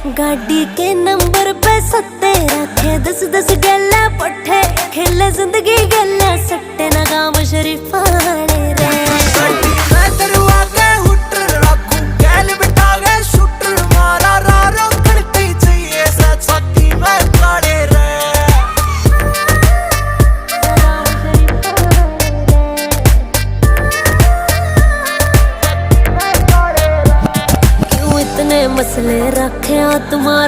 गाड़ी के नंबर पे सत्ते रखे 10-10 गल्ला पट्टे खेले जिंदगी गल्ला सट्टे ना गाम शरीफा वाले रे। मसले रखे तुम्हारा